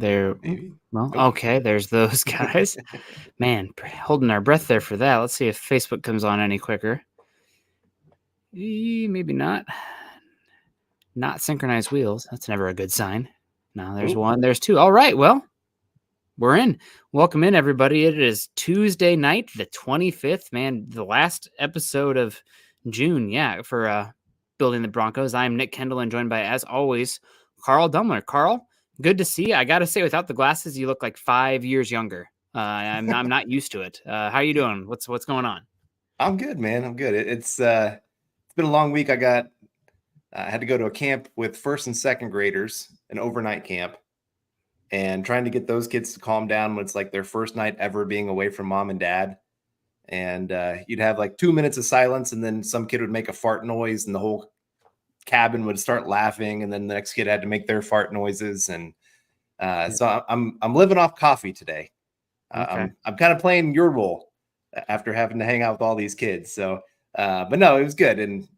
There. Maybe. Well, Nope. okay. There's those guys. Man, holding our breath there for that. Let's see if Facebook comes on any quicker. Maybe not. Not synchronized wheels. That's never a good sign. No, there's one. There's two. All right. Well, we're in. Welcome in, everybody. It is Tuesday night, the 25th. Man, the last episode of June. Yeah, for Building the Broncos. I'm Nick Kendell and joined by, as always, Carl Dumler. Carl, good to see you. I got to say, without the glasses, you look like 5 years younger. I'm not used to it. How you doing? What's going on? I'm good, man. I'm good. It's been a long week. I had to go to a camp with first and second graders, an overnight camp, and trying to get those kids to calm down when it's like their first night ever being away from mom and dad. And you'd have like 2 minutes of silence, and then some kid would make a fart noise, and the whole cabin would start laughing, and then the next kid had to make their fart noises. And so I'm living off coffee today. Okay. I'm kind of playing your role after having to hang out with all these kids. So, but no, it was good. And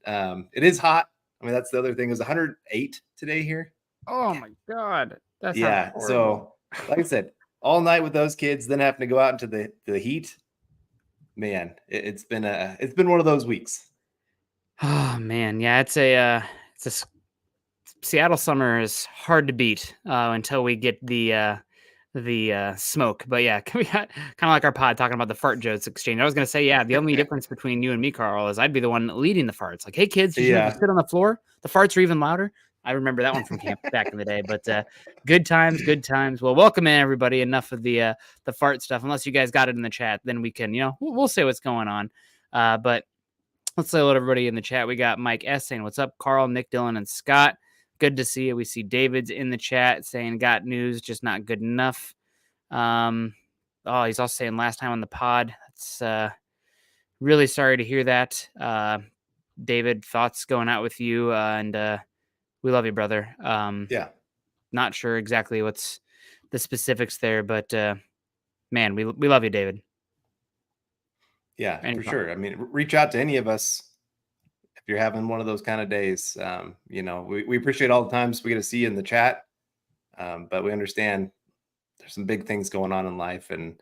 it is hot. I mean, that's the other thing, is 108 today here. Oh my God. That's So like I said, all night with those kids, then having to go out into the heat, man, it's been one of those weeks. Oh man. Yeah. It's a Seattle summer is hard to beat until we get the smoke. But yeah, we got kind of like our pod talking about the fart jokes exchange. I was going to say, yeah, the only difference between you and me, Carl, is I'd be the one leading the farts. Like, hey kids, did you know if you sit on the floor, the farts are even louder? I remember that one from camp back in the day, but good times. Well, welcome in everybody. Enough of the fart stuff. Unless you guys got it in the chat, then we can, we'll say what's going on. But let's say hello to everybody in the chat. We got Mike S saying, what's up, Carl, Nick, Dylan, and Scott. Good to see you. We see David's in the chat saying, got news, just not good enough. He's also saying last time on the pod. That's really sorry to hear that. David, thoughts going out with you, and we love you, brother. Yeah. Not sure exactly what's the specifics there, but man, we love you, David. Yeah, for sure. I mean, reach out to any of us if you're having one of those kind of days. We appreciate all the times we get to see you in the chat, but we understand there's some big things going on in life, and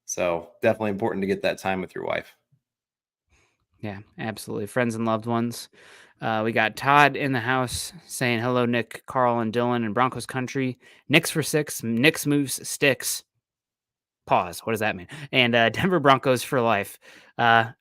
so definitely important to get that time with your wife. Yeah, absolutely. Friends and loved ones. We got Todd in the house saying hello, Nick, Carl, and Dylan in Broncos country. Knicks for 6. Knicks moves sticks. Pause. What does that mean? And Denver Broncos for life.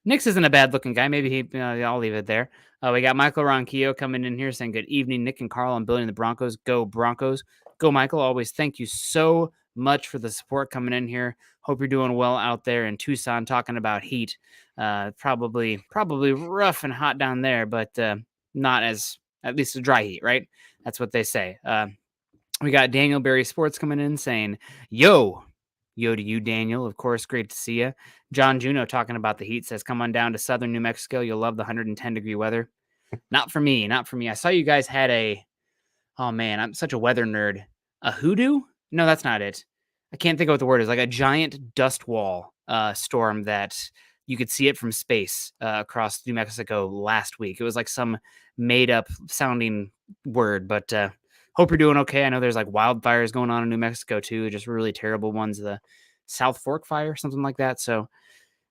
Knicks isn't a bad looking guy. Maybe I'll leave it there. We got Michael Ronquillo coming in here saying good evening, Nick and Carl. I'm building the Broncos. Go Broncos. Go Michael. Always thank you so much for the support coming in here. Hope you're doing well out there in Tucson, talking about heat. Probably rough and hot down there, but not as, at least a dry heat, right? That's what they say. We got Daniel Berry Sports coming in saying, yo to you, Daniel. Of course, great to see you. John Juno talking about the heat says, come on down to southern New Mexico. You'll love the 110-degree weather. Not for me. I saw you guys had oh man, I'm such a weather nerd. A hoodoo? No, that's not it. I can't think of what the word is. Like a giant dust wall storm that you could see it from space across New Mexico last week. It was like some made up sounding word, but hope you're doing okay. I know there's like wildfires going on in New Mexico too, just really terrible ones. The South Fork fire, something like that. So,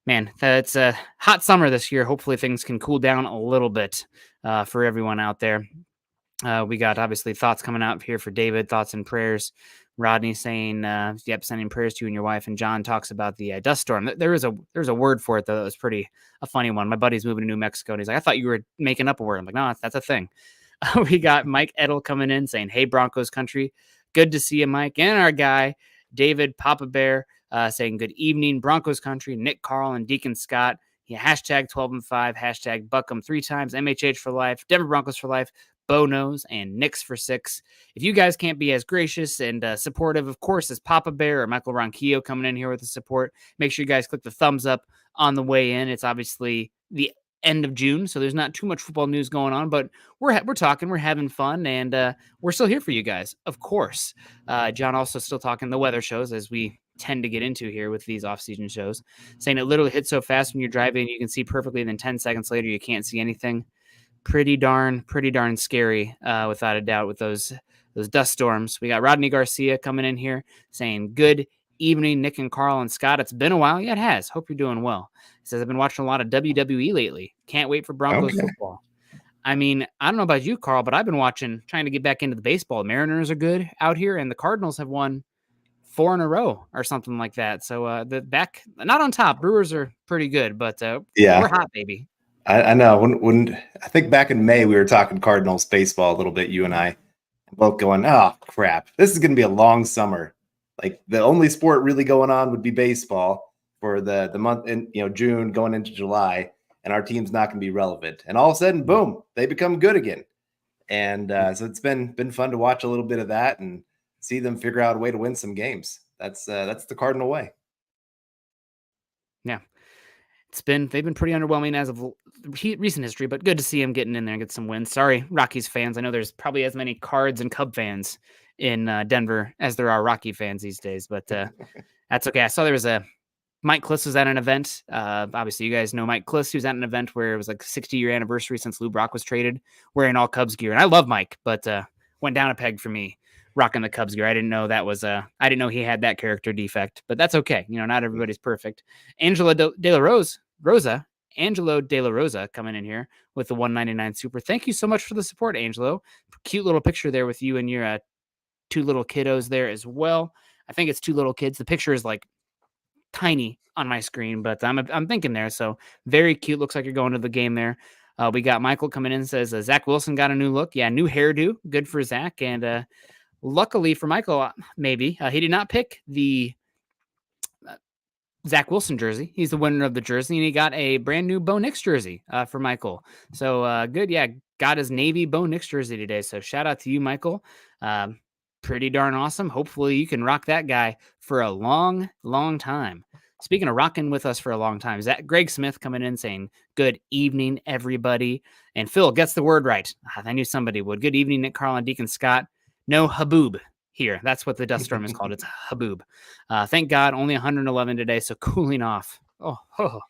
man, it's a hot summer this year. Hopefully things can cool down a little bit for everyone out there. We got obviously thoughts coming out here for David, thoughts and prayers. Rodney saying, sending prayers to you and your wife. And John talks about the dust storm. There's a word for it, though. That was a funny one. My buddy's moving to New Mexico, and he's like, I thought you were making up a word. I'm like, no, that's a thing. We got Mike Edel coming in saying, hey, Broncos country. Good to see you, Mike. And our guy, David Papa Bear, saying, good evening, Broncos country. Nick, Carl, and Deacon Scott. Yeah, hashtag 12 and 5, hashtag Buckham 3 times, MHH for life, Denver Broncos for life, Bo knows, and Knicks for 6. If you guys can't be as gracious and supportive, of course, as Papa Bear or Michael Ronquillo coming in here with the support, make sure you guys click the thumbs up on the way in. It's obviously the end of June, so there's not too much football news going on, but we're talking, we're having fun, and we're still here for you guys, of course. John also still talking the weather shows, as we tend to get into here with these off-season shows, saying it literally hits so fast when you're driving, you can see perfectly, then 10 seconds later, you can't see anything. Pretty darn scary, without a doubt, with those those dust storms. We got Rodney Garcia coming in here saying, good evening, Nick and Carl and Scott. It's been a while. Yeah, it has. Hope you're doing well. He says, I've been watching a lot of WWE lately. Can't wait for Broncos football. I mean, I don't know about you, Carl, but I've been trying to get back into the baseball. Mariners are good out here, and the Cardinals have won 4 in a row or something like that. So the back, not on top. Brewers are pretty good, but we're hot, baby. I know. When I think back in May, we were talking Cardinals baseball a little bit, you and I, both going, oh, crap. This is going to be a long summer. Like, the only sport really going on would be baseball for the month in June going into July, and our team's not going to be relevant. And all of a sudden, boom, they become good again. And so it's been fun to watch a little bit of that and see them figure out a way to win some games. That's the Cardinal way. Yeah. They've been pretty underwhelming as of recent history, but good to see him getting in there and get some wins. Sorry, Rockies fans. I know there's probably as many Cards and Cub fans in Denver as there are Rocky fans these days, but that's okay. I saw there was Mike Kliss was at an event. Obviously, you guys know Mike Kliss. He was at an event where it was like 60-year anniversary since Lou Brock was traded, wearing all Cubs gear. And I love Mike, but went down a peg for me rocking the Cubs gear. I didn't know that was I didn't know he had that character defect, but that's okay. Not everybody's perfect. Angelo De La Rosa coming in here with the 199 super. Thank you so much for the support, Angelo. Cute little picture there with you and your 2 little kiddos there as well. I think it's 2 little kids. The picture is like tiny on my screen, but I'm thinking there. So very cute. Looks like you're going to the game there. We got Michael coming in, says Zach Wilson got a new look. Yeah, new hairdo. Good for Zach. And luckily for Michael, maybe he did not pick the Zach Wilson jersey. He's the winner of the jersey, and he got a brand new Bo Nix jersey for Michael. So good. Yeah, got his Navy Bo Nix jersey today. So shout out to you, Michael. Pretty darn awesome. Hopefully you can rock that guy for a long, long time. Speaking of rocking with us for a long time, Greg Smith coming in saying, good evening, everybody. And Phil gets the word right. I knew somebody would. Good evening, Nick, Carl, and Deacon Scott. No haboob here. That's what the dust storm is called. It's haboob. Thank God, only 111 today, so cooling off. Oh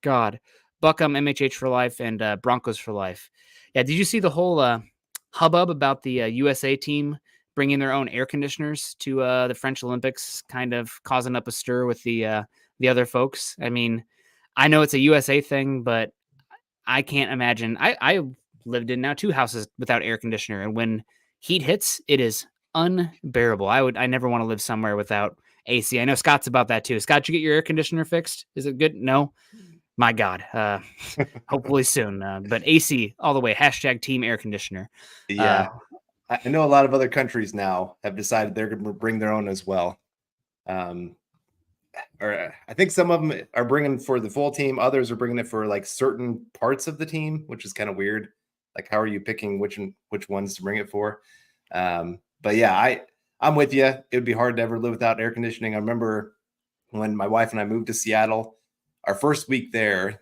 God. Buckham, MHH for life, and Broncos for life. Yeah, did you see the whole hubbub about the USA team bringing their own air conditioners to the French Olympics, kind of causing up a stir with the other folks? I mean, I know it's a USA thing, but I can't imagine. I lived in now 2 houses without air conditioner, and when heat hits, it is unbearable. I never want to live somewhere without AC. I know Scott's about that too. Scott, did you get your air conditioner fixed? Is it good? No. My God. Hopefully soon. But AC all the way. # team air conditioner. Yeah. I know a lot of other countries now have decided they're going to bring their own as well. Or I think some of them are bringing for the full team. Others are bringing it for like certain parts of the team, which is kind of weird. Like, how are you picking which ones to bring it for? But yeah, I'm with you. It would be hard to ever live without air conditioning. I remember when my wife and I moved to Seattle, our first week there,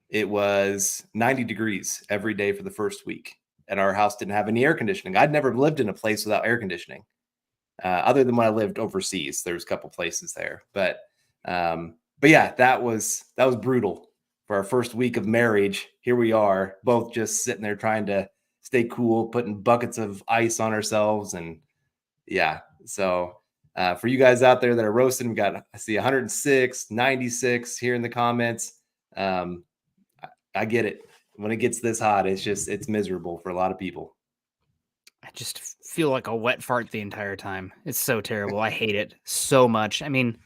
it was 90 degrees every day for the first week. And our house didn't have any air conditioning. I'd never lived in a place without air conditioning, other than when I lived overseas. There was a couple places there, but yeah, that was brutal for our first week of marriage. Here we are, both just sitting there trying to stay cool, putting buckets of ice on ourselves, and yeah. So for you guys out there that are roasting, we got, I see 106, 96 here in the comments. I get it. When it gets this hot, it's miserable for a lot of people. I just feel like a wet fart the entire time. It's so terrible. I hate it so much. I mean,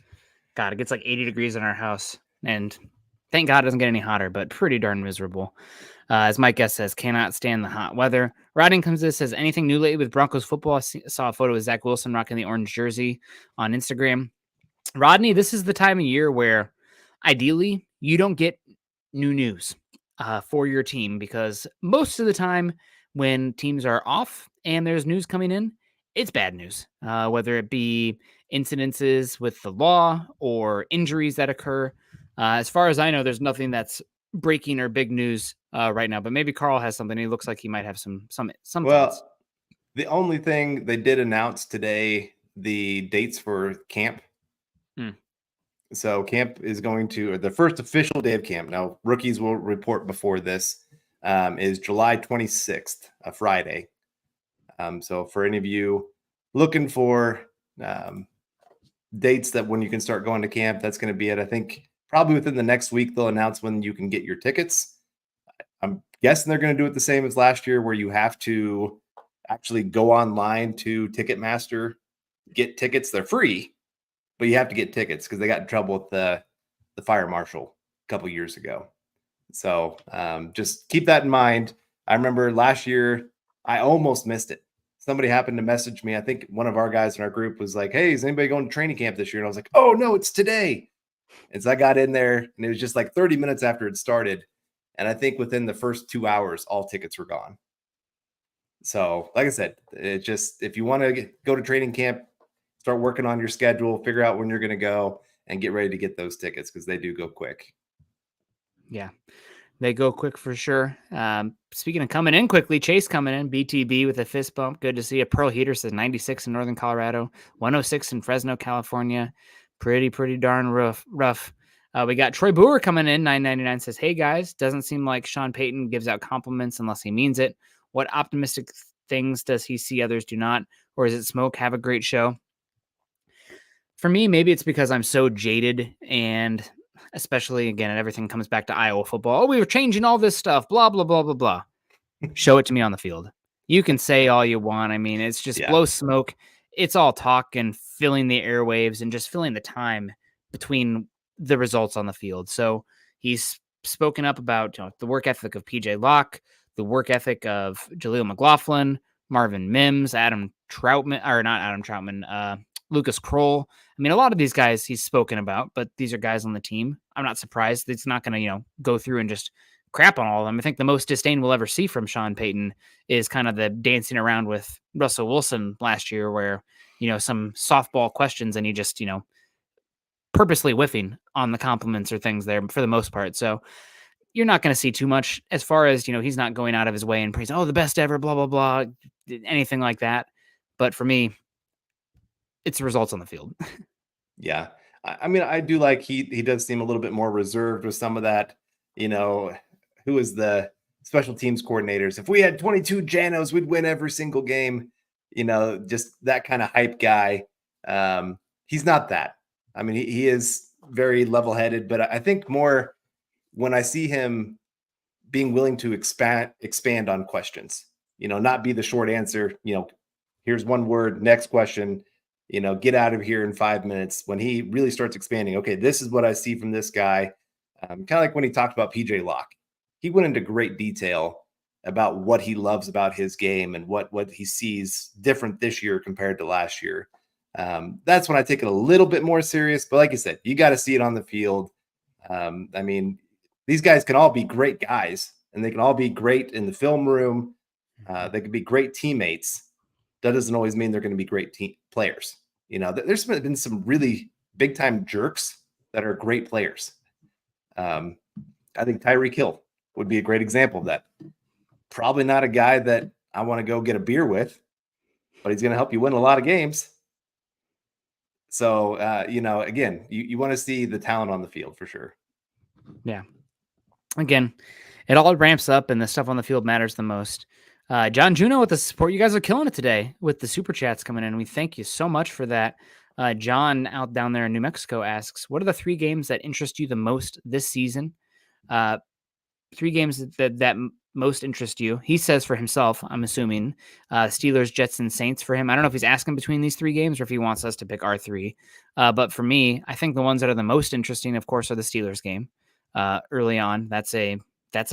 God, it gets like 80 degrees in our house, and thank God it doesn't get any hotter, but pretty darn miserable. As Mike S says, cannot stand the hot weather. Rodney comes in, says, anything new lately with Broncos football? I saw a photo of Zach Wilson rocking the orange jersey on Instagram. Rodney, this is the time of year where ideally you don't get new news for your team, because most of the time when teams are off and there's news coming in, it's bad news, whether it be incidences with the law or injuries that occur. As far as I know, there's nothing that's breaking or big news right now, but maybe Carl has something. He looks like he might have some Well, thoughts. The only thing they did announce today, the dates for camp. So camp is going to, the first official day of camp. Now, rookies will report before this, is July 26th, a Friday. So for any of you looking for dates that when you can start going to camp, that's going to be it. I think probably within the next week, they'll announce when you can get your tickets. I'm guessing they're going to do it the same as last year, where you have to actually go online to Ticketmaster, get tickets. They're free, but you have to get tickets because they got in trouble with the fire marshal a couple years ago. So just keep that in mind. I remember last year, I almost missed it. Somebody happened to message me. I think one of our guys in our group was like, "Hey, is anybody going to training camp this year?" And I was like, "Oh no, it's today." And so I got in there, and it was just like 30 minutes after it started. And I think within the first 2 hours, all tickets were gone. So, like I said, it just, if you want to go to training camp, start working on your schedule, figure out when you're going to go, and get ready to get those tickets because they do go quick. Yeah, they go quick for sure. Speaking of coming in quickly, Chase coming in, BTB with a fist bump. Good to see you. Pearl Heater says 96 in Northern Colorado, 106 in Fresno, California. Pretty darn rough. We got Troy Boer coming in, 999 says, "Hey guys, doesn't seem like Shawn Payton gives out compliments unless he means it. What optimistic things does he see others do not? Or is it smoke? Have a great show." For me, maybe it's because I'm so jaded, and especially again, everything comes back to Iowa football. Oh, we were changing all this stuff, blah, blah, blah, blah, blah. Show it to me on the field. You can say all you want. I mean, it's just blow smoke. It's all talk and filling the airwaves and just filling the time between the results on the field. So he's spoken up about the work ethic of PJ Locke, the work ethic of Jaleel McLaughlin, Marvin Mims, Adam Troutman, or not Adam Troutman, Lucas Kroll. I mean, a lot of these guys he's spoken about, but these are guys on the team. I'm not surprised. It's not going to, go through and just crap on all of them. I think the most disdain we'll ever see from Shawn Payton is kind of the dancing around with Russell Wilson last year where, some softball questions and he just, purposely whiffing on the compliments or things there for the most part. So you're not going to see too much as far as, he's not going out of his way and praise, oh, the best ever, blah, blah, blah, anything like that. But for me, it's the results on the field. Yeah. I mean, I do like he does seem a little bit more reserved with some of that, who is the special teams coordinators. If we had 22 Janos, we'd win every single game, just that kind of hype guy. He's not that. I mean, he is very level-headed, but I think more when I see him being willing to expand on questions, not be the short answer, here's one word, next question, get out of here in 5 minutes. When he really starts expanding, okay, this is what I see from this guy. Kind of like when he talked about PJ Locke. He went into great detail about what he loves about his game and what he sees different this year compared to last year. That's when I take it a little bit more serious. But like I said, you got to see it on the field. I mean, these guys can all be great guys, and they can all be great in the film room. They can be great teammates. That doesn't always mean they're going to be great team players. There's been some really big time jerks that are great players. I think Tyreek Hill would be a great example of that. Probably not a guy that I want to go get a beer with, but he's going to help you win a lot of games. So, again, you want to see the talent on the field for sure. Yeah. Again, it all ramps up and the stuff on the field matters the most. John Juno with the support. You guys are killing it today with the super chats coming in. We thank you so much for that. John out down there in New Mexico asks, what are the 3 games that interest you the most this season? 3 games that most interest you. He says for himself, I'm assuming, Steelers, Jets, and Saints for him. I don't know if he's asking between these 3 games or if he wants us to pick our 3. But for me, I think the ones that are the most interesting, of course, are the Steelers game early on. That's a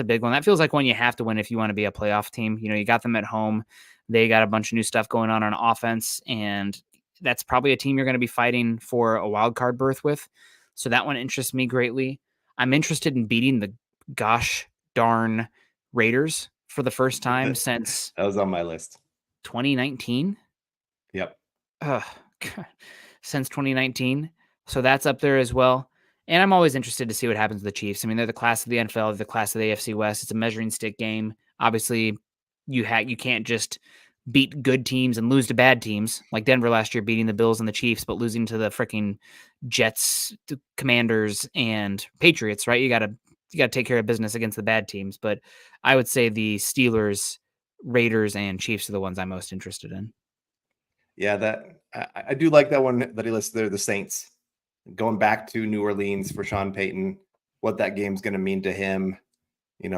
big one. That feels like one you have to win if you want to be a playoff team. You got them at home. They got a bunch of new stuff going on offense, and that's probably a team you're going to be fighting for a wild card berth with. So that one interests me greatly. I'm interested in beating the gosh darn Raiders for the first time since that was on my list. 2019. Yep. Since 2019. So that's up there as well. And I'm always interested to see what happens to the Chiefs. I mean, they're the class of the NFL, they're the class of the AFC West. It's a measuring stick game. Obviously, you can't just beat good teams and lose to bad teams like Denver last year, beating the Bills and the Chiefs, but losing to the freaking Jets, the Commanders, and Patriots, right? You got to take care of business against the bad teams. But I would say the Steelers Raiders and Chiefs are the ones I'm most interested in. Yeah, that I do like that one that he listed there, the Saints. Going back to New Orleans for Shawn Payton, what that game's going to mean to him.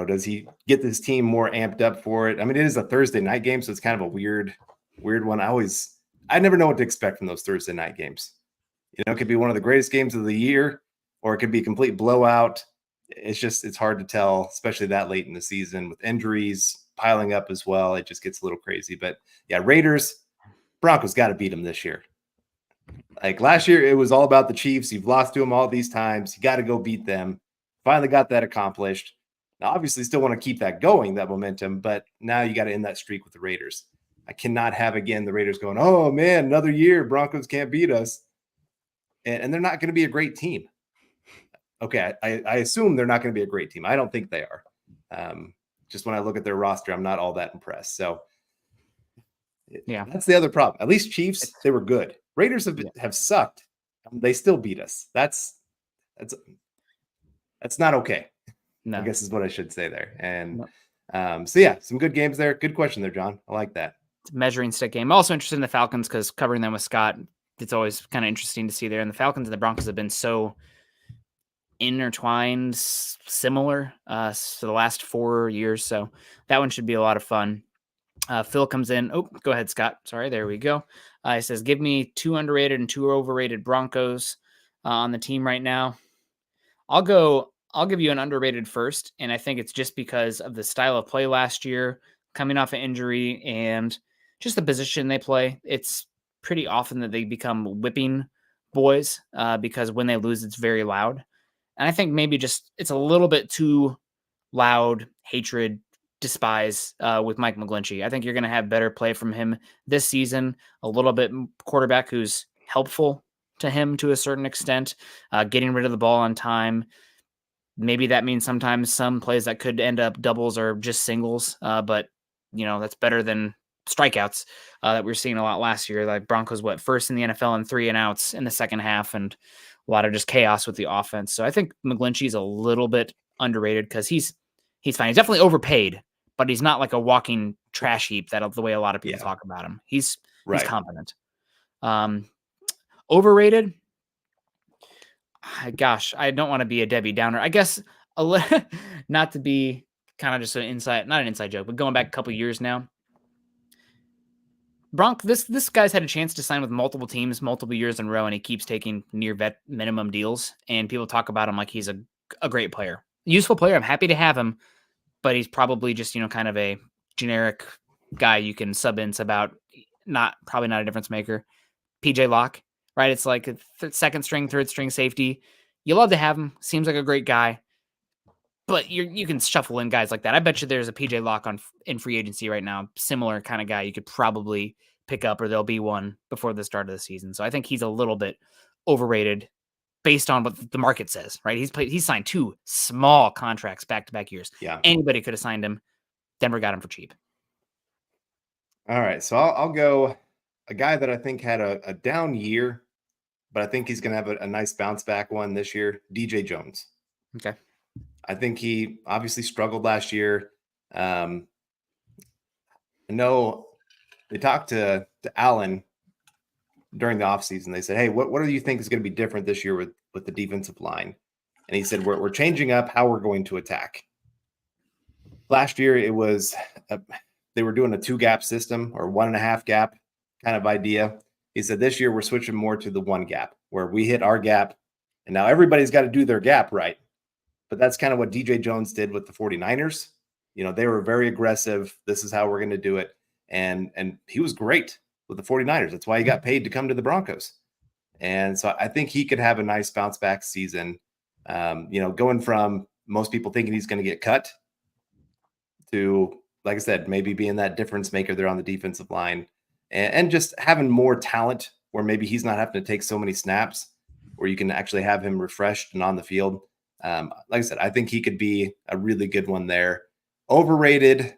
Does he get this team more amped up for it? I mean, it is a Thursday night game, so it's kind of a weird one. I never know what to expect from those Thursday night games. It could be one of the greatest games of the year, or it could be a complete blowout. It's hard to tell, especially that late in the season with injuries piling up as well. It just gets a little crazy. But yeah, Broncos got to beat them this year. Like last year, it was all about the Chiefs. You've lost to them all these times. You got to go beat them. Finally got that accomplished. Now, obviously, still want to keep that going, that momentum, but now you got to end that streak with the Raiders. I cannot have, again, the Raiders going, oh, man, another year. Broncos can't beat us. And they're not going to be a great team. Okay, I assume they're not going to be a great team. I don't think they are. Just when I look at their roster, I'm not all that impressed. So, yeah, that's the other problem. At least Chiefs, they were good. Raiders have sucked. They still beat us. That's not okay. No. I guess is what I should say there. And so yeah, some good games there. Good question there, John. I like that. It's a measuring stick game. I'm also interested in the Falcons because covering them with Scott, it's always kind of interesting to see there. And the Falcons and the Broncos have been so intertwined, similar for the last 4 years. So that one should be a lot of fun. Phil comes in. Oh, go ahead, Scott. Sorry, there we go. He says, give me 2 underrated and 2 overrated Broncos on the team right now. I'll give you an underrated first, and I think it's just because of the style of play last year, coming off an injury, and just the position they play. It's pretty often that they become whipping boys because when they lose, it's very loud. And I think maybe just it's a little bit too loud, hatred, despise with Mike McGlinchey. I think you're going to have better play from him this season, a little bit quarterback who's helpful to him to a certain extent, getting rid of the ball on time. Maybe that means sometimes some plays that could end up doubles or just singles, but that's better than strikeouts that we were seeing a lot last year. Like Broncos, first in the NFL in 3 and outs in the second half, and a lot of just chaos with the offense. So I think McGlinchey's a little bit underrated because he's fine. He's definitely overpaid, but he's not like a walking trash heap the way a lot of people talk about him. He's competent. Overrated. Gosh, I don't want to be a Debbie Downer. I guess not to be kind of just not an inside joke, but going back a couple years now. This guy's had a chance to sign with multiple teams, multiple years in a row, and he keeps taking near vet minimum deals. And people talk about him like he's a great player, useful player. I'm happy to have him, but he's probably just kind of a generic guy you can sub in, sub out. Probably not a difference maker. PJ Locke, right? It's like a second string, third string safety. You love to have him. Seems like a great guy. But you can shuffle in guys like that. I bet you there's a PJ Locke in free agency right now. Similar kind of guy you could probably pick up, or there'll be one before the start of the season. So I think he's a little bit overrated based on what the market says, right? He's signed 2 small contracts back-to-back years. Yeah. Anybody could have signed him. Denver got him for cheap. All right. So I'll go a guy that I think had a down year, but I think he's going to have a nice bounce back one this year. DJ Jones. Okay. I think he obviously struggled last year. I know they talked to Allen during the offseason. They said, hey, what do you think is going to be different this year with the defensive line? And he said, we're changing up how we're going to attack. Last year, it was they were doing a 2-gap system or 1.5 gap kind of idea. He said this year we're switching more to the 1 gap where we hit our gap, and now everybody's got to do their gap right. But that's kind of what DJ Jones did with the 49ers. They were very aggressive. This is how we're going to do it. And he was great with the 49ers. That's why he got paid to come to the Broncos. And so I think he could have a nice bounce back season. Going from most people thinking he's going to get cut to, like I said, maybe being that difference maker there on the defensive line and just having more talent where maybe he's not having to take so many snaps where you can actually have him refreshed and on the field. Like I said, I think he could be a really good one there. Overrated.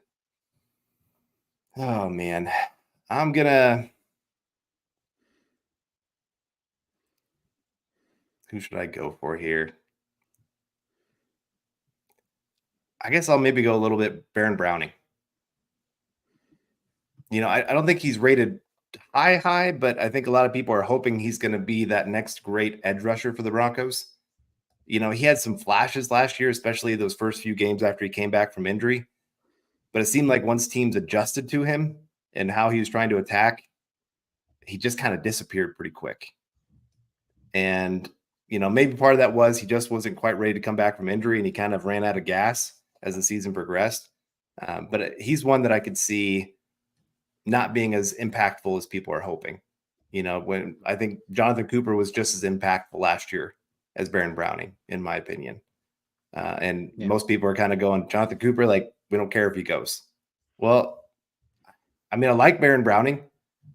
Oh, man. I'm going to. Who should I go for here? I guess I'll maybe go a little bit Baron Browning. I don't think he's rated high, but I think a lot of people are hoping he's going to be that next great edge rusher for the Broncos. He had some flashes last year, especially those first few games after he came back from injury. But it seemed like once teams adjusted to him and how he was trying to attack, he just kind of disappeared pretty quick. And, maybe part of that was he just wasn't quite ready to come back from injury and he kind of ran out of gas as the season progressed. But he's one that I could see not being as impactful as people are hoping. When I think Jonathan Cooper was just as impactful last year as Baron Browning, in my opinion. And most people are kind of going, Jonathan Cooper, like, we don't care if he goes. Well, I like Baron Browning,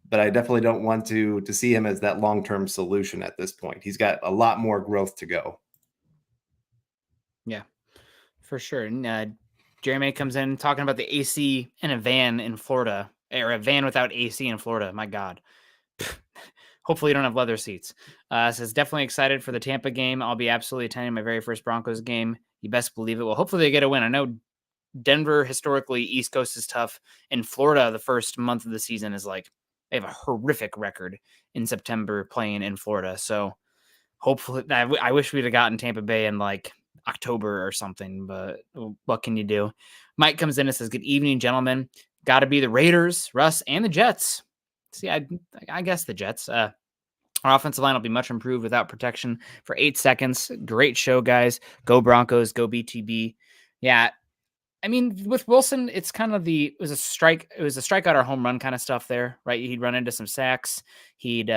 but I definitely don't want to see him as that long-term solution at this point. He's got a lot more growth to go. Yeah, for sure. And Jeremy comes in talking about the AC in a van in Florida, or a van without AC in Florida. My God. Hopefully you don't have leather seats. Says definitely excited for the Tampa game. I'll be absolutely attending my very first Broncos game. You best believe it. Well, hopefully they get a win. I know Denver, historically, East Coast is tough. In Florida, the first month of the season is like, they have a horrific record in September playing in Florida. So hopefully, I wish we'd have gotten Tampa Bay in like October or something, but what can you do? Mike comes in and says, good evening, gentlemen. Got to be the Raiders, Russ, and the Jets. See, I guess the Jets. Our offensive line will be much improved without protection for 8 seconds. Great show, guys. Go Broncos. Go BTB. Yeah. I mean, with Wilson, it's kind of it was a strikeout or home run kind of stuff there, right? He'd run into some sacks. He'd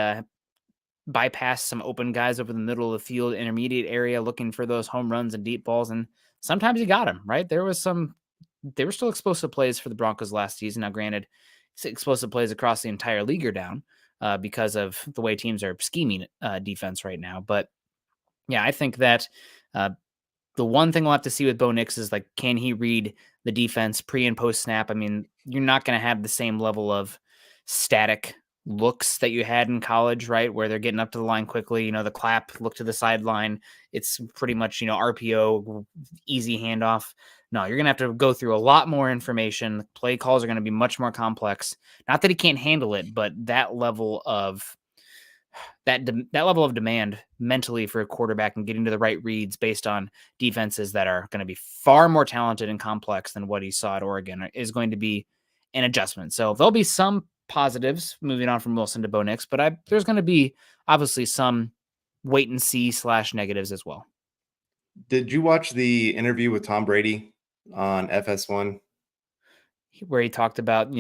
bypass some open guys over the middle of the field, intermediate area, looking for those home runs and deep balls. And sometimes he got them, right? There were still explosive plays for the Broncos last season. Now, granted, explosive plays across the entire league are down because of the way teams are scheming defense right now. But yeah, I think that the one thing we'll have to see with Bo Nix is, like, can he read the defense pre and post snap? I mean, you're not going to have the same level of static looks that you had in college, right? Where they're getting up to the line quickly, the clap, look to the sideline. It's pretty much, RPO, easy handoff. No, you're going to have to go through a lot more information. Play calls are going to be much more complex. Not that he can't handle it, but that level of demand mentally for a quarterback and getting to the right reads based on defenses that are going to be far more talented and complex than what he saw at Oregon is going to be an adjustment. So there'll be some positives moving on from Wilson to Bo Nix, but there's going to be obviously some wait and see / negatives as well. Did you watch the interview with Tom Brady on FS1? Where he talked about,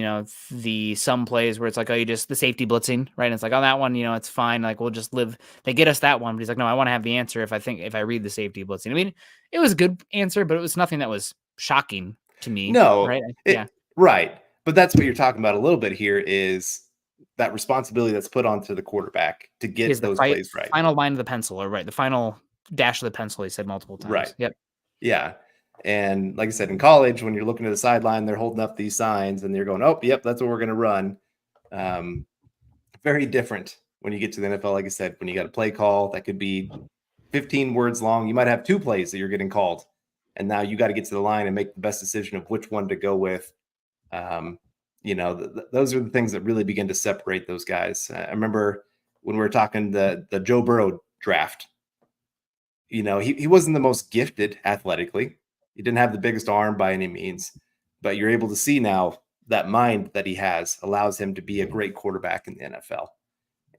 some plays where it's like, oh, the safety blitzing, right? And it's like, oh, that one, it's fine. Like, we'll just live. They get us that one. But he's like, no, I want to have the answer if I read the safety blitzing. I mean, it was a good answer, but it was nothing that was shocking to me. No, right? Right. But that's what you're talking about a little bit here is that responsibility that's put onto the quarterback to get those plays right. Final line of the pencil, or right. The final dash of the pencil, he said multiple times. Right. Yep. Yeah. And like I said, in college, when you're looking at the sideline, they're holding up these signs and they're going, oh, yep, that's what we're going to run. Very different when you get to the NFL. Like I said, when you got a play call that could be 15 words long, you might have 2 plays that you're getting called. And now you got to get to the line and make the best decision of which one to go with. Those are the things that really begin to separate those guys. I remember when we were talking the Joe Burrow draft, he wasn't the most gifted athletically. He didn't have the biggest arm by any means, but you're able to see now that mind that he has allows him to be a great quarterback in the NFL.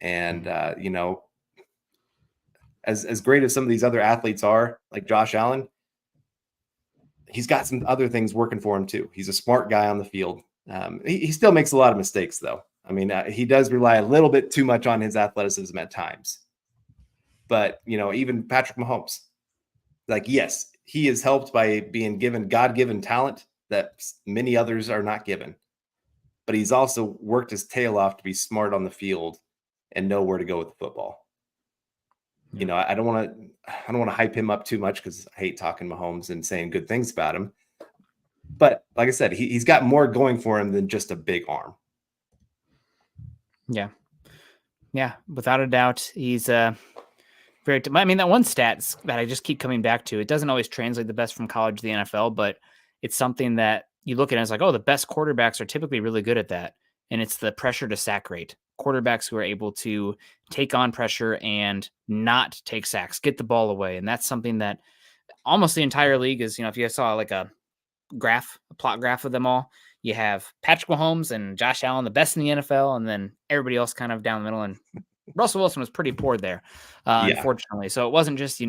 And, as great as some of these other athletes are, like Josh Allen, he's got some other things working for him too. He's a smart guy on the field. He still makes a lot of mistakes though. I mean, he does rely a little bit too much on his athleticism at times. But, even Patrick Mahomes, like, yes, he is helped by being given God-given talent that many others are not given. But he's also worked his tail off to be smart on the field and know where to go with the football. Yeah. I don't want to hype him up too much because I hate talking Mahomes and saying good things about him. But like I said, he's got more going for him than just a big arm. Yeah. Yeah, without a doubt. He's I mean, that one stat that I just keep coming back to, it doesn't always translate the best from college to the NFL, but it's something that you look at and it's like, oh, the best quarterbacks are typically really good at that. and it's the pressure to sack rate. Quarterbacks who are able to take on pressure and not take sacks, get the ball away. And that's something that almost the entire league is, if you saw like a plot graph of them all, you have Patrick Mahomes and Josh Allen, the best in the NFL, and then everybody else kind of down the middle. And Russell Wilson was pretty poor there, unfortunately. So it wasn't just,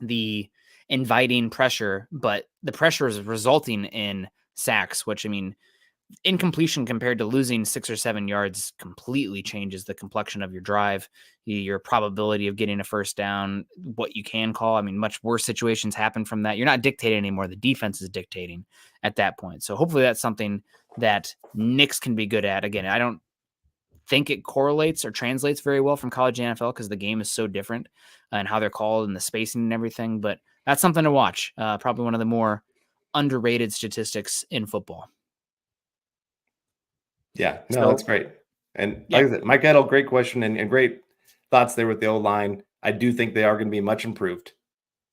the inviting pressure, but the pressure is resulting in sacks, which, incompletion compared to losing 6 or 7 yards completely changes the complexion of your drive, your probability of getting a first down, what you can call. Much worse situations happen from that. You're not dictating anymore. The defense is dictating at that point. So hopefully that's something that Knicks can be good at. Again, I don't think it correlates or translates very well from college to NFL because the game is so different and how they're called and the spacing and everything. But that's something to watch. Probably one of the more underrated statistics in football. Yeah, no, that's great. And like I said, Mike Edel, great question and great thoughts there with the O-line. I do think they are going to be much improved.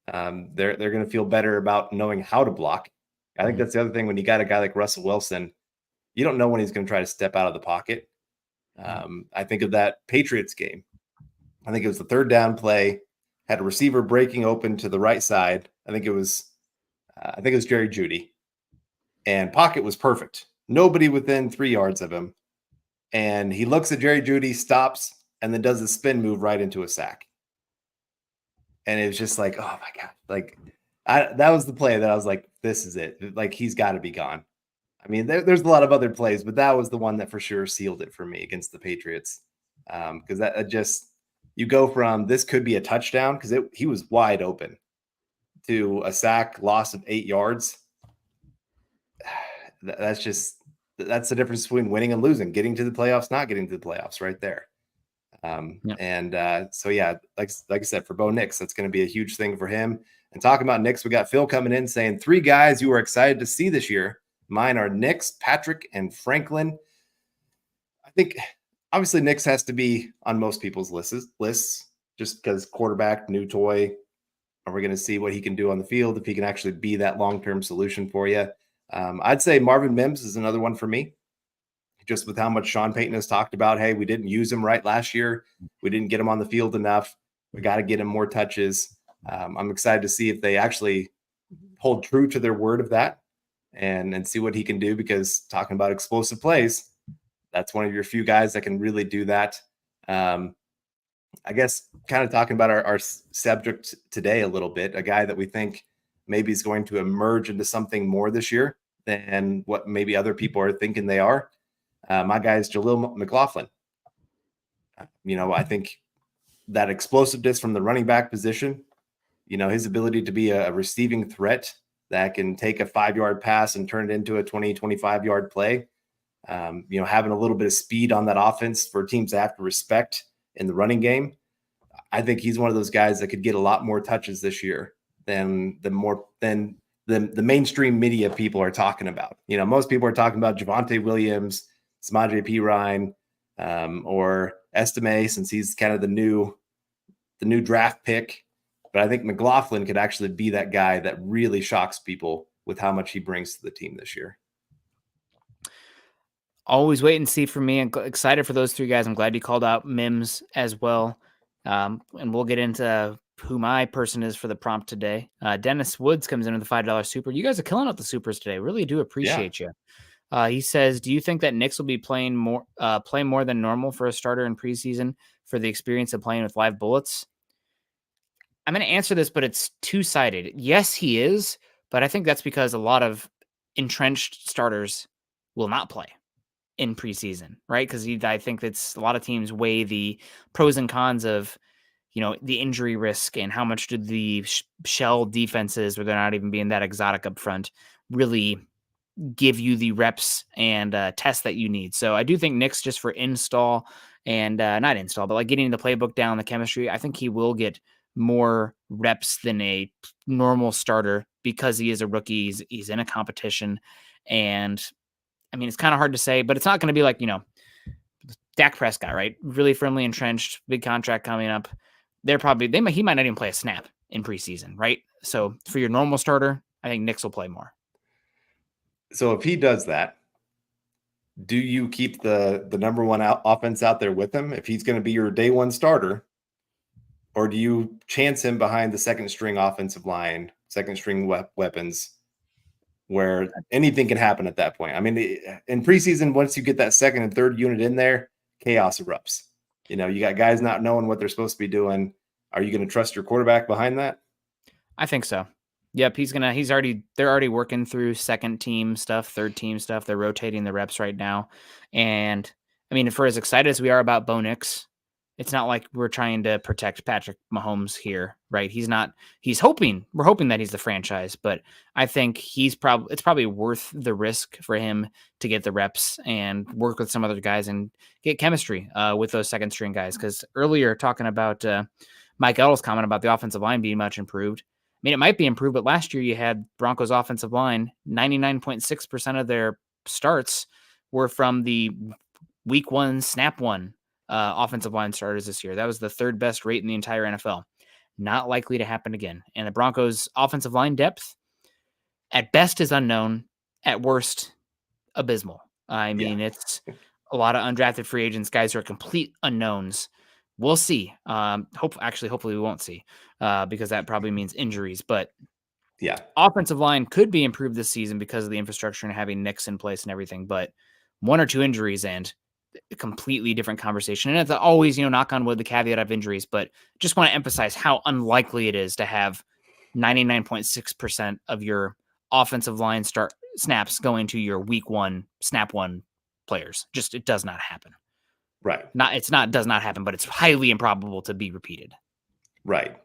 They're going to feel better about knowing how to block. I think that's the other thing when you got a guy like Russell Wilson, you don't know when he's going to try to step out of the pocket. I think of that Patriots game. I think it was the third down play, had a receiver breaking open to the right side. I think it was Jerry Jeudy, and pocket was perfect. Nobody within 3 yards of him. And he looks at Jerry Jeudy, stops, and then does a spin move right into a sack. And it was just like, oh my God. Like that was the play that I was like, this is it. Like he's got to be gone. There's a lot of other plays, but that was the one that for sure sealed it for me against the Patriots. Because that just, you go from this could be a touchdown because he was wide open to a sack, loss of 8 yards. That's the difference between winning and losing, getting to the playoffs, not getting to the playoffs right there. So yeah, like I said, for Bo Nix, that's going to be a huge thing for him. And talking about Nix, we got Phil coming in saying 3 guys you are excited to see this year. Mine are Nix, Patrick, and Franklin. I think obviously Nix has to be on most people's lists just because quarterback, new toy. Are we going to see what he can do on the field if he can actually be that long-term solution for you? I'd say Marvin Mims is another one for me, just with how much Shawn Payton has talked about. Hey, we didn't use him right last year. We didn't get him on the field enough. We got to get him more touches. I'm excited to see if they actually hold true to their word of that and see what he can do, because talking about explosive plays, that's one of your few guys that can really do that. I guess kind of talking about our subject today a little bit, a guy that we think maybe is going to emerge into something more this year than what maybe other people are thinking they are. My guy is Jaleel McLaughlin. I think that explosiveness from the running back position, his ability to be a receiving threat that can take a 5-yard pass and turn it into a 20, 25-yard play. Having a little bit of speed on that offense for teams to have to respect in the running game. I think he's one of those guys that could get a lot more touches this year than the mainstream media people are talking about. Most people are talking about Javonte Williams, Samaje Perine, or Estime, since he's kind of the new draft pick. But I think McLaughlin could actually be that guy that really shocks people with how much he brings to the team this year. Always wait and see for me. I'm excited for those 3 guys. I'm glad you called out Mims as well. And we'll get into who my person is for the prompt today. Dennis Woods comes in with the $5 super. You guys are killing out the supers today. Really do appreciate you. He says, do you think that Knicks will be play more than normal for a starter in preseason for the experience of playing with live bullets? I'm going to answer this, but it's two-sided. Yes, he is, but I think that's because a lot of entrenched starters will not play in preseason, right? Because I think that's a lot of teams weigh the pros and cons of, the injury risk and how much did the shell defenses, where they're not even being that exotic up front, really give you the reps and tests that you need. So I do think Knicks, just for install and not install, but like getting the playbook down, the chemistry, I think he will get more reps than a normal starter because he is a rookie. He's in a competition. And it's kind of hard to say, but it's not going to be like, Dak Prescott, right? Really firmly entrenched, big contract coming up. He might not even play a snap in preseason, right? So for your normal starter, I think Knicks will play more. So if he does that, do you keep the number one offense out there with him if he's going to be your day one starter? Or do you chance him behind the second string offensive line, second string weapons, where anything can happen at that point? I mean, in preseason, once you get that second and third unit in there, chaos erupts. You know, you got guys not knowing what they're supposed to be doing. Are you going to trust your quarterback behind that? I think so. Yep, they're already working through second team stuff, third team stuff. They're rotating the reps right now. And I mean, for as excited as we are about Bo Nix, it's not like we're trying to protect Patrick Mahomes here, right? We're hoping that he's the franchise, but I think it's probably worth the risk for him to get the reps and work with some other guys and get chemistry with those second string guys. Because earlier talking about Mike Edel's comment about the offensive line being much improved. I mean, it might be improved, but last year you had Broncos offensive line, 99.6% of their starts were from the week one, snap one offensive line starters this year. That was the third best rate in the entire NFL. Not likely to happen again. And the Broncos offensive line depth at best is unknown, at worst abysmal. I mean, It's a lot of undrafted free agents, guys who are complete unknowns. We'll see. Hopefully we won't see because that probably means injuries. But offensive line could be improved this season because of the infrastructure and having Nix in place and everything. But one or two injuries and a completely different conversation. And it's always, knock on wood, the caveat of injuries. But just want to emphasize how unlikely it is to have 99.6% of your offensive line start snaps going to your week one, snap one players. Just it does not happen. Right. Does not happen, but it's highly improbable to be repeated. Right.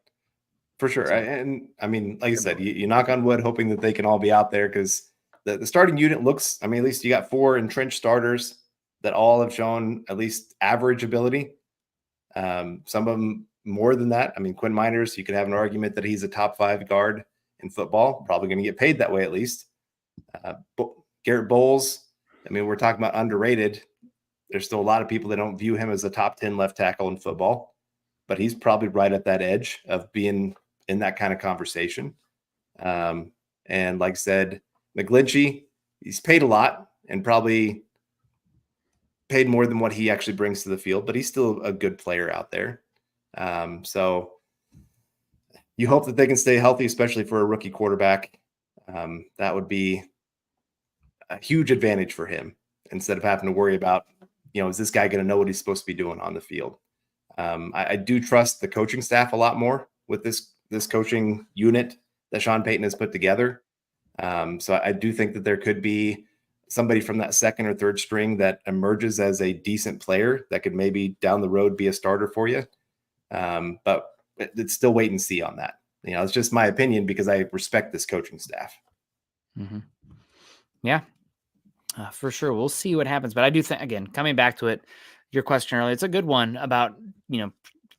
For sure. So, and I mean, like I said, you knock on wood, hoping that they can all be out there because the starting unit looks, I mean, at least you got 4 entrenched starters that all have shown at least average ability. Some of them more than that. I mean, Quinn Miners, you could have an argument that he's a top 5 guard in football, probably going to get paid that way at least. Garrett Bowles, I mean, we're talking about underrated. There's still a lot of people that don't view him as a top 10 left tackle in football, but he's probably right at that edge of being in that kind of conversation. And like I said, McGlinchey, he's paid a lot and probably paid more than what he actually brings to the field, but he's still a good player out there. So you hope that they can stay healthy, especially for a rookie quarterback. That would be a huge advantage for him instead of having to worry about, is this guy going to know what he's supposed to be doing on the field? I do trust the coaching staff a lot more with this coaching unit that Shawn Payton has put together. So I do think that there could be somebody from that second or third string that emerges as a decent player that could maybe down the road be a starter for you. But it's still wait and see on that. It's just my opinion because I respect this coaching staff. Mm-hmm. Yeah, for sure. We'll see what happens. But I do think, again, coming back to it, your question earlier, it's a good one about,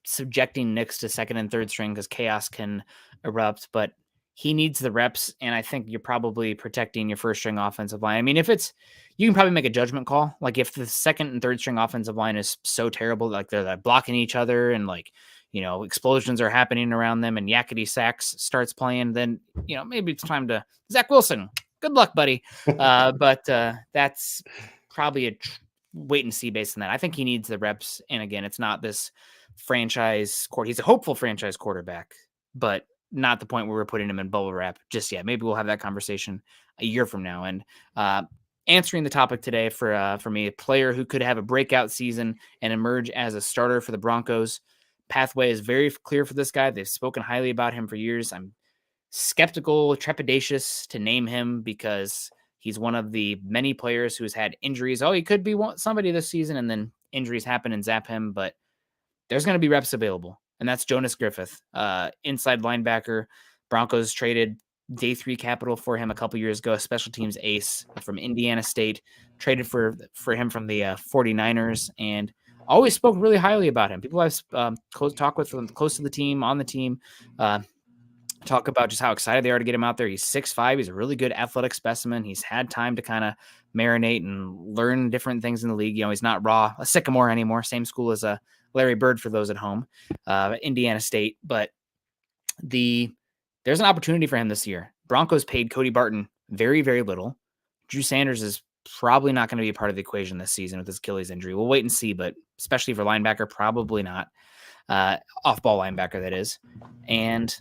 subjecting Nix to second and third string because chaos can erupt, but he needs the reps. And I think you're probably protecting your first string offensive line. I mean, you can probably make a judgment call. Like if the second and third string offensive line is so terrible, like they're blocking each other and explosions are happening around them and Yakety Sax starts playing, then, maybe it's time to Zach Wilson. Good luck, buddy. But that's probably a wait and see based on that. I think he needs the reps. And again, it's not this franchise court. He's a hopeful franchise quarterback, but not the point where we're putting him in bubble wrap just yet. Maybe we'll have that conversation a year from now. And answering the topic today for me, a player who could have a breakout season and emerge as a starter for the Broncos. Pathway is very clear for this guy. They've spoken highly about him for years. I'm skeptical, trepidatious to name him because he's one of the many players who's had injuries. Oh, he could be somebody this season, and then injuries happen and zap him, but there's going to be reps available, and that's Jonas Griffith, inside linebacker. Broncos traded day 3 capital for him a couple years ago, a special teams ace from Indiana State, traded for him from the 49ers, and always spoke really highly about him. People I've talked with them close to the team, on the team, talk about just how excited they are to get him out there. He's 6'5". He's a really good athletic specimen. He's had time to kind of marinate and learn different things in the league. He's not a Sycamore anymore. Same school as Larry Bird for those at home, Indiana State. But there's an opportunity for him this year. Broncos paid Cody Barton very, very little. Drew Sanders is probably not going to be a part of the equation this season with his Achilles injury. We'll wait and see, but especially for linebacker, probably not. Off-ball linebacker, that is. And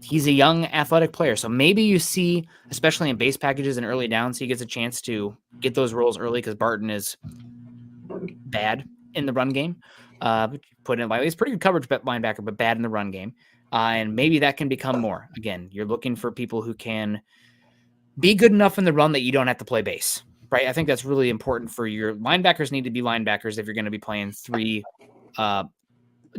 he's a young athletic player. So maybe you see, especially in base packages and early downs, he gets a chance to get those roles early because Barton is bad in the run game. Put in lightly, he's pretty good coverage linebacker, but bad in the run game. And maybe that can become more. Again, you're looking for people who can be good enough in the run that you don't have to play base, right? I think that's really important for your linebackers. Need to be linebackers if you're going to be playing 3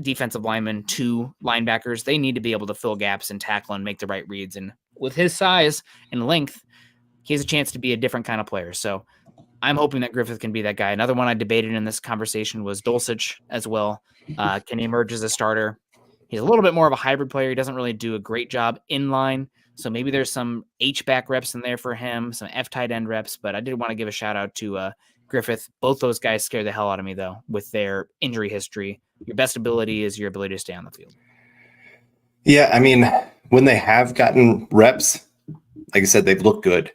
defensive linemen, 2 linebackers. They need to be able to fill gaps and tackle and make the right reads. And with his size and length, he has a chance to be a different kind of player. So I'm hoping that Griffith can be that guy. Another one I debated in this conversation was Dulcich as well. Can he emerge as a starter? He's a little bit more of a hybrid player. He doesn't really do a great job in line. So maybe there's some H-back reps in there for him, some F-tight end reps. But I did want to give a shout out to Griffith. Both those guys scare the hell out of me, though, with their injury history. Your best ability is your ability to stay on the field. Yeah, I mean, when they have gotten reps, like I said, they've looked good.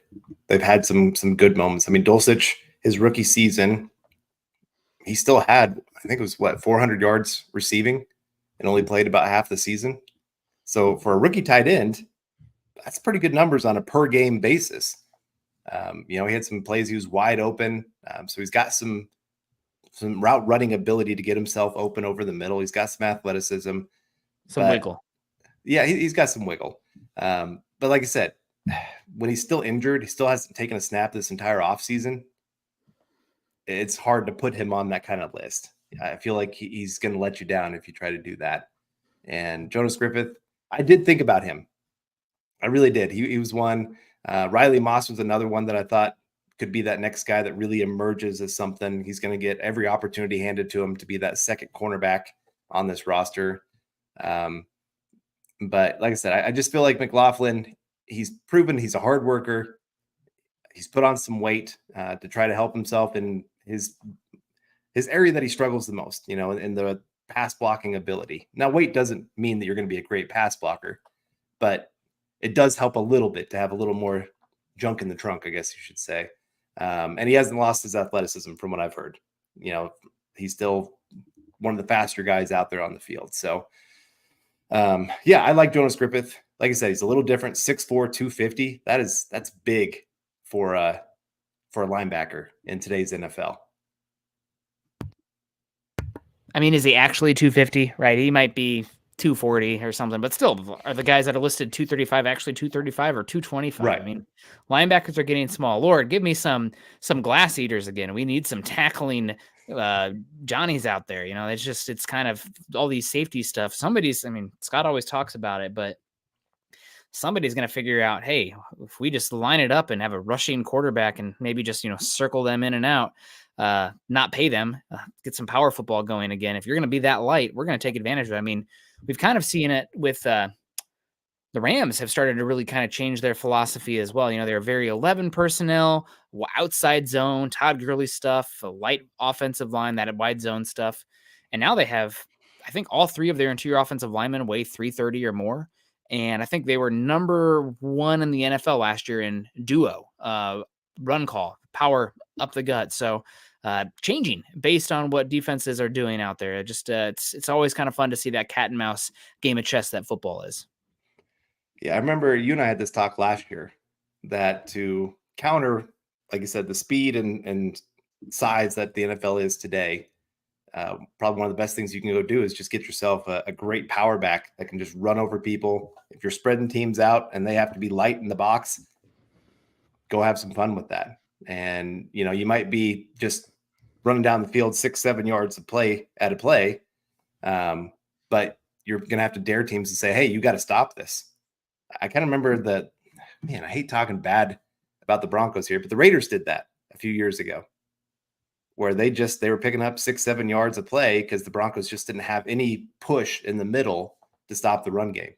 They've had some good moments. I mean, Dulcich, his rookie season, he still had, I think it was 400 yards receiving and only played about half the season. So for a rookie tight end, that's pretty good numbers on a per game basis. He had some plays, he was wide open. So he's got some route running ability to get himself open over the middle. He's got some athleticism. Some wiggle. Yeah, he's got some wiggle. But like I said, when he's still injured, he still hasn't taken a snap this entire offseason. It's hard to put him on that kind of list. I feel like he's going to let you down if you try to do that. And Jonas Griffith, I did think about him. I really did. He was one. Riley Moss was another one that I thought could be that next guy that really emerges as something. He's going to get every opportunity handed to him to be that second cornerback on this roster. But like I said, I just feel like McLaughlin, he's proven he's a hard worker. He's put on some weight to try to help himself in his area that he struggles the most, in the pass blocking ability. Now, weight doesn't mean that you're going to be a great pass blocker, but it does help a little bit to have a little more junk in the trunk, I guess you should say. And he hasn't lost his athleticism from what I've heard. He's still one of the faster guys out there on the field. So, I like Jonas Griffith. Like I said, he's a little different, 6'4", 250. That's big for a linebacker in today's NFL. I mean, is he actually 250, right? He might be 240 or something, but still, are the guys that are listed 235 actually 235 or 225? Right. I mean, linebackers are getting small. Lord, give me some glass eaters again. We need some tackling Johnny's out there. It's kind of all these safety stuff. Scott always talks about it, but somebody's going to figure out, hey, if we just line it up and have a rushing quarterback and maybe just, circle them in and out, not pay them, get some power football going again. If you're going to be that light, we're going to take advantage of it. I mean, we've kind of seen it with the Rams have started to really kind of change their philosophy as well. They're very 11 personnel, outside zone, Todd Gurley stuff, a light offensive line, that wide zone stuff. And now they have, I think all 3 of their interior offensive linemen weigh 330 or more. And I think they were number 1 in the NFL last year in duo, run call, power up the gut. So changing based on what defenses are doing out there. It's always kind of fun to see that cat and mouse game of chess that football is. Yeah, I remember you and I had this talk last year that to counter, like you said, the speed and size that the NFL is today, probably one of the best things you can go do is just get yourself a great power back that can just run over people. If you're spreading teams out and they have to be light in the box, go have some fun with that. And, you might be just running down the field 6-7 yards to play at a play. But you're going to have to dare teams to say, hey, you got to stop this. I kind of remember that, man, I hate talking bad about the Broncos here, but the Raiders did that a few years ago where they were picking up 6-7 yards a play because the Broncos just didn't have any push in the middle to stop the run game.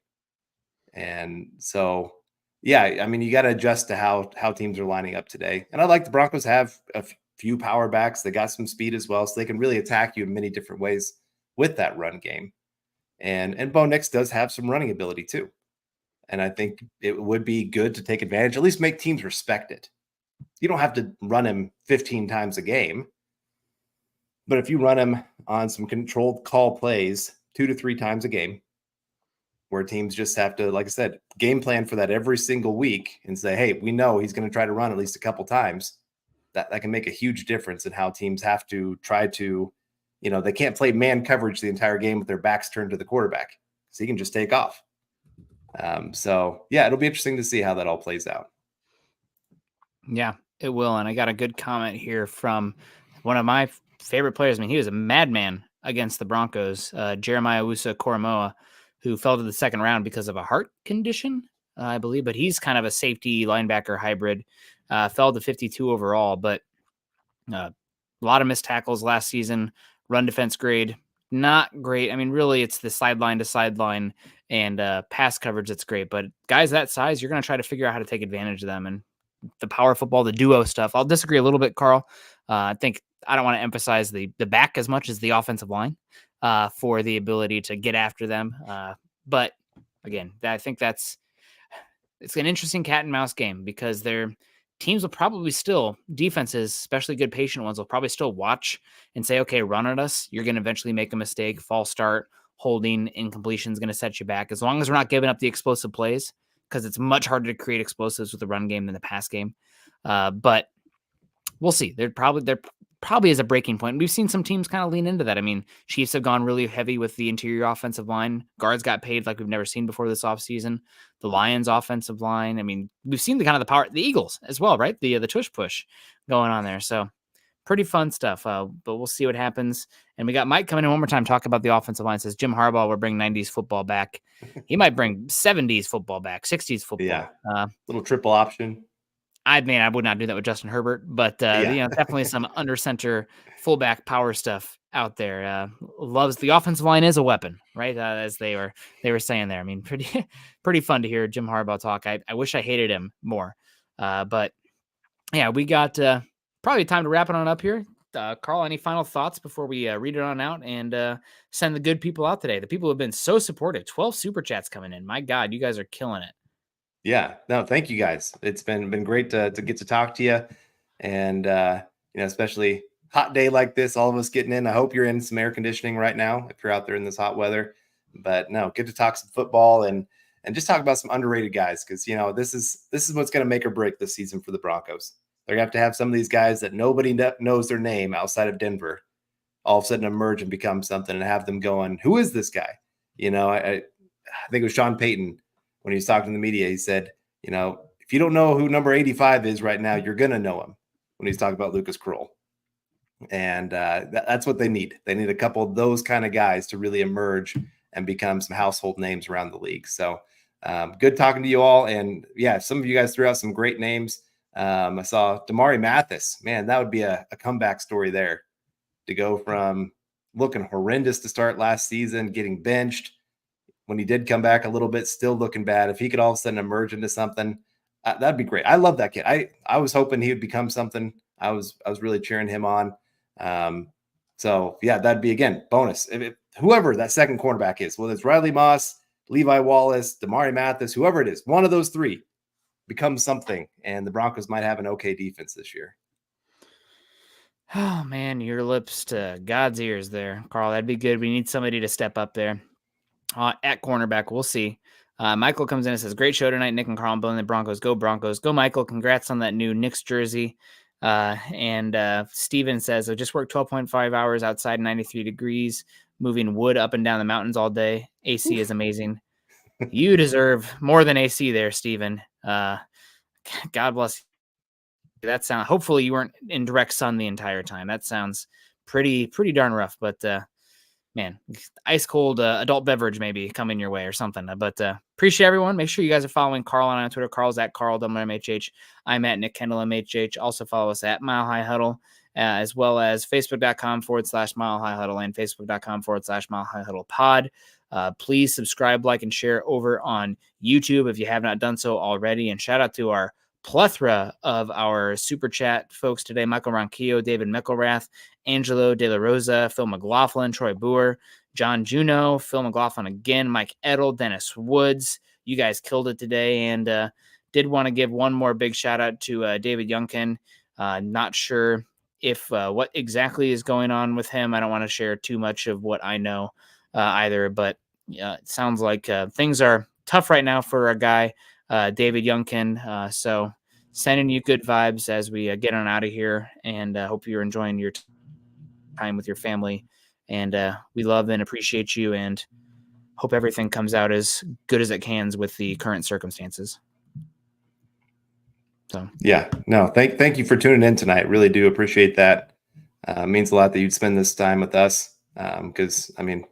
And so, yeah, I mean, you got to adjust to how teams are lining up today. And I like the Broncos have a few power backs. They got some speed as well, so they can really attack you in many different ways with that run game. And Bo Nix does have some running ability too. And I think it would be good to take advantage, at least make teams respect it. You don't have to run him 15 times a game. But if you run him on some controlled call plays 2 to 3 times a game, where teams just have to, like I said, game plan for that every single week and say, hey, we know he's going to try to run at least a couple times, that can make a huge difference in how teams have to try to, they can't play man coverage the entire game with their backs turned to the quarterback, so he can just take off. So, yeah, it'll be interesting to see how that all plays out. Yeah, it will. And I got a good comment here from one of my favorite players. I mean, he was a madman against the Broncos, Jeremiah Owusu-Koramoah, who fell to the second round because of a heart condition, I believe. But he's kind of a safety linebacker hybrid, fell to 52 overall. But a lot of missed tackles last season, run defense grade, not great. I mean, really, it's the sideline to sideline and pass coverage that's great. But guys that size, you're going to try to figure out how to take advantage of them. And the power football, the duo stuff, I'll disagree a little bit, Carl. I think I don't want to emphasize the back as much as the offensive line for the ability to get after them. But again, I think it's an interesting cat and mouse game because their teams will probably still, defenses, especially good patient ones, will probably still watch and say, okay, run at us. You're going to eventually make a mistake, false start, holding, incompletion is going to set you back. As long as we're not giving up the explosive plays, because it's much harder to create explosives with the run game than the pass game. But we'll see. There probably is a breaking point. We've seen some teams kind of lean into that. I mean, Chiefs have gone really heavy with the interior offensive line. Guards got paid like we've never seen before this offseason. The Lions offensive line. I mean, we've seen the kind of the power, the Eagles as well, right? The tush push going on there. So pretty fun stuff. But we'll see what happens. And we got Mike coming in one more time, talk about the offensive line. Says Jim Harbaugh will bring 90s football back. He might bring 70s football back, 60s football. Yeah. Little triple option. I would not do that with Justin Herbert, but definitely some under center fullback power stuff out there. Loves the offensive line is a weapon, right? As they were saying there. I mean, pretty fun to hear Jim Harbaugh talk. I wish I hated him more, but yeah, we got probably time to wrap it on up here. Carl, any final thoughts before we read it on out and send the good people out today? The people who have been so supportive. 12 super chats coming in. My God, you guys are killing it. Yeah, no, thank you guys. It's been great to get to talk to you, and especially hot day like this, all of us getting in. I hope you're in some air conditioning right now if you're out there in this hot weather. But no, good to talk some football and just talk about some underrated guys, because this is what's going to make or break this season for the Broncos. They're going to have some of these guys that nobody knows their name outside of Denver all of a sudden emerge and become something, and have them going, who is this guy? I think it was Shawn Payton. When he was talking to the media, he said, if you don't know who number 85 is right now, you're going to know him, when he's talking about Lucas Kroll. And that's what they need. They need a couple of those kind of guys to really emerge and become some household names around the league. So good talking to you all. And yeah, some of you guys threw out some great names. I saw Damari Mathis. Man, that would be a comeback story there, to go from looking horrendous to start last season, getting benched. When he did come back a little bit, still looking bad. If he could all of a sudden emerge into something, that'd be great. I love that kid. I was hoping he would become something. I was really cheering him on. So yeah, that'd be, again, bonus. Whoever that second cornerback is, whether it's Riley Moss, Levi Wallace, Damari Mathis, whoever it is, one of those three becomes something, and the Broncos might have an okay defense this year. Oh man, your lips to God's ears there, Carl. That'd be good. We need somebody to step up there. At cornerback, we'll see. Michael comes in and says, great show tonight, Nick and Carl, and the Broncos. Go Broncos. Go Michael. Congrats on that new Knicks jersey. And Steven says, I just worked 12.5 hours outside, 93 degrees, moving wood up and down the mountains all day. AC is amazing. You deserve more than AC there, Steven. God bless you. That sounds, hopefully you weren't in direct sun the entire time. That sounds pretty darn rough, but man, ice cold adult beverage maybe coming your way or something. But appreciate everyone. Make sure you guys are following Carl on Twitter. Carl's at Carl Dumler MHH. I'm at Nick Kendell MHH. Also follow us at Mile High Huddle, as well as Facebook.com/Mile High Huddle and Facebook.com/Mile High Huddle Pod. Please subscribe, like, and share over on YouTube if you have not done so already. And shout out to our plethora of our super chat folks today: Michael Ronquillo, David McElrath, Angelo De La Rosa, Phil McLaughlin, Troy Boer, John Juno, Phil McLaughlin again, Mike Edel, Dennis Woods. You guys killed it today. And did want to give one more big shout out to David Youngkin. Not sure if what exactly is going on with him. I don't want to share too much of what I know either, but it sounds like things are tough right now for our guy, David Youngkin. So sending you good vibes as we get on out of here, and hope you're enjoying your time with your family. And we love and appreciate you, and hope everything comes out as good as it can with the current circumstances. So yeah, no, thank you for tuning in tonight. Really do appreciate that. It means a lot that you'd spend this time with us, because I mean,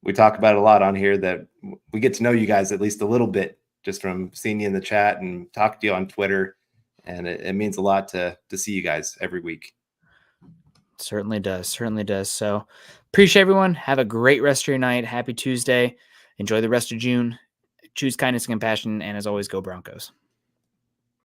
we talk about it a lot on here, that we get to know you guys at least a little bit just from seeing you in the chat and talking to you on Twitter, and it means a lot to see you guys every week. Certainly does. So appreciate everyone. Have a great rest of your night. Happy Tuesday. Enjoy the rest of June. Choose kindness and compassion, and as always, go Broncos.